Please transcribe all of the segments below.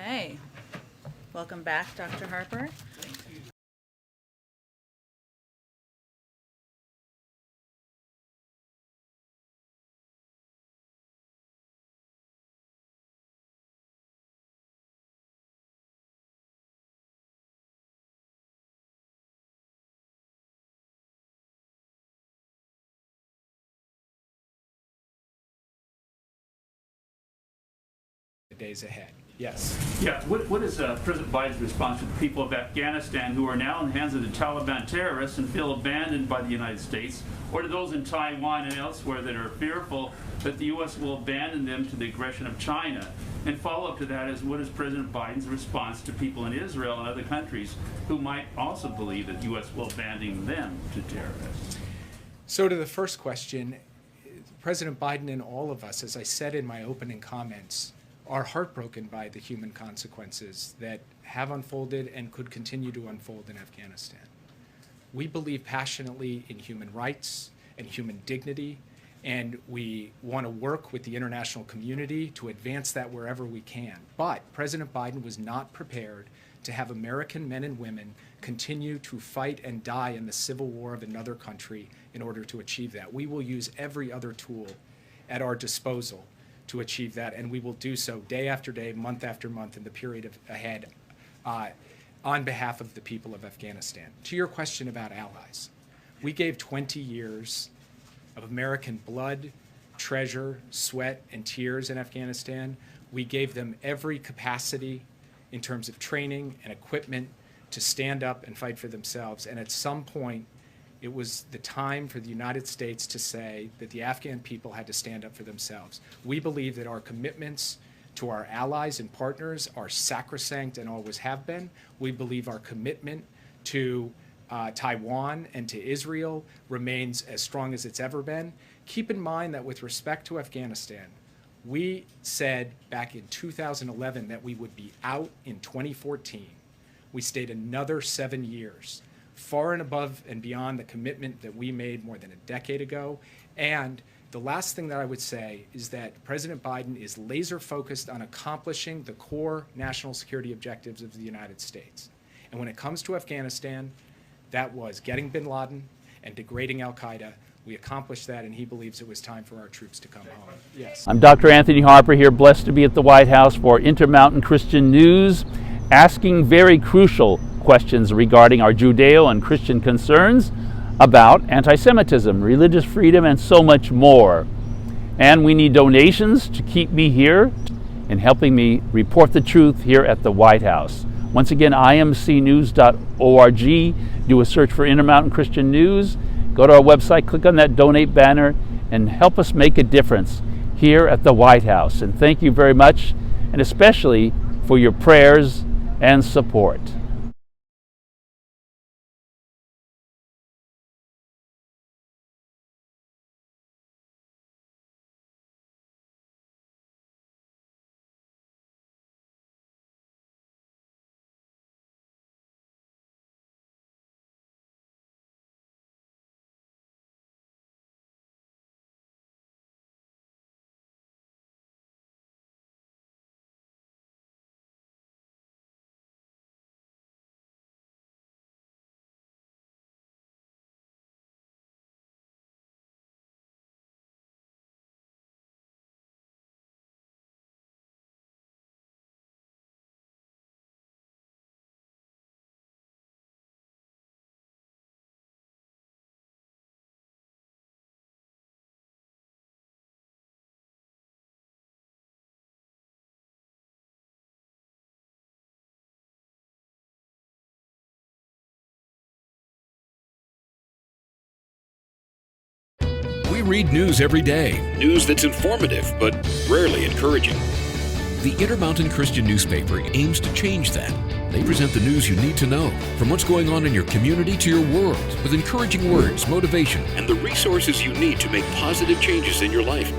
Okay. Welcome back, Dr. Harper. Days ahead. Yes. Yeah. What is President Biden's response to the people of Afghanistan who are now in the hands of the Taliban terrorists and feel abandoned by the United States, or to those in Taiwan and elsewhere that are fearful that the U.S. will abandon them to the aggression of China? And follow up to that is, what is President Biden's response to people in Israel and other countries who might also believe that the U.S. will abandon them to terrorists? So to the first question, President Biden and all of us, as I said in my opening comments, are heartbroken by the human consequences that have unfolded and could continue to unfold in Afghanistan. We believe passionately in human rights and human dignity, and we want to work with the international community to advance that wherever we can. But President Biden was not prepared to have American men and women continue to fight and die in the civil war of another country in order to achieve that. We will use every other tool at our disposal to achieve that, and we will do so day after day, month after month in the period ahead on behalf of the people of Afghanistan. To your question about allies, we gave 20 years of American blood, treasure, sweat, and tears in Afghanistan. We gave them every capacity in terms of training and equipment to stand up and fight for themselves, and at some point, it was the time for the United States to say that the Afghan people had to stand up for themselves. We believe that our commitments to our allies and partners are sacrosanct and always have been. We believe our commitment to Taiwan and to Israel remains as strong as it's ever been. Keep in mind that with respect to Afghanistan, we said back in 2011 that we would be out in 2014. We stayed another 7 years, far and above and beyond the commitment that we made more than a decade ago. And the last thing that I would say is that President Biden is laser focused on accomplishing the core national security objectives of the United States. And when it comes to Afghanistan, that was getting bin Laden and degrading al-Qaeda. We accomplished that, and he believes it was time for our troops to come home. Yes. I'm Dr. Anthony Harper here, blessed to be at the White House for Intermountain Christian News, asking very crucial questions regarding our Judeo and Christian concerns about anti-Semitism, religious freedom, and so much more. And we need donations to keep me here and helping me report the truth here at the White House. Once again, imcnews.org. Do a search for Intermountain Christian News. Go to our website, click on that donate banner, and help us make a difference here at the White House. And thank you very much, and especially for your prayers and support. We read news every day. News that's informative, but rarely encouraging. The Intermountain Christian newspaper aims to change that. They present the news you need to know, from what's going on in your community to your world, with encouraging words, motivation, and the resources you need to make positive changes in your life.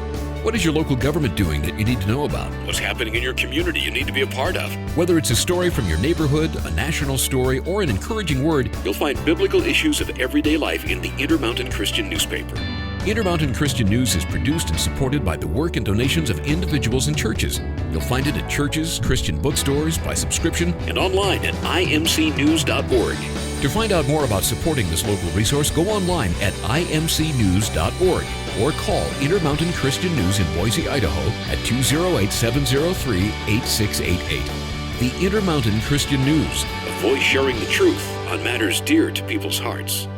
What is your local government doing that you need to know about? What's happening in your community you need to be a part of? Whether it's a story from your neighborhood, a national story, or an encouraging word, you'll find biblical issues of everyday life in the Intermountain Christian newspaper. Intermountain Christian News is produced and supported by the work and donations of individuals and churches. You'll find it at churches, Christian bookstores, by subscription, and online at imcnews.org. To find out more about supporting this local resource, go online at imcnews.org or call Intermountain Christian News in Boise, Idaho at 208-703-8688. The Intermountain Christian News, a voice sharing the truth on matters dear to people's hearts.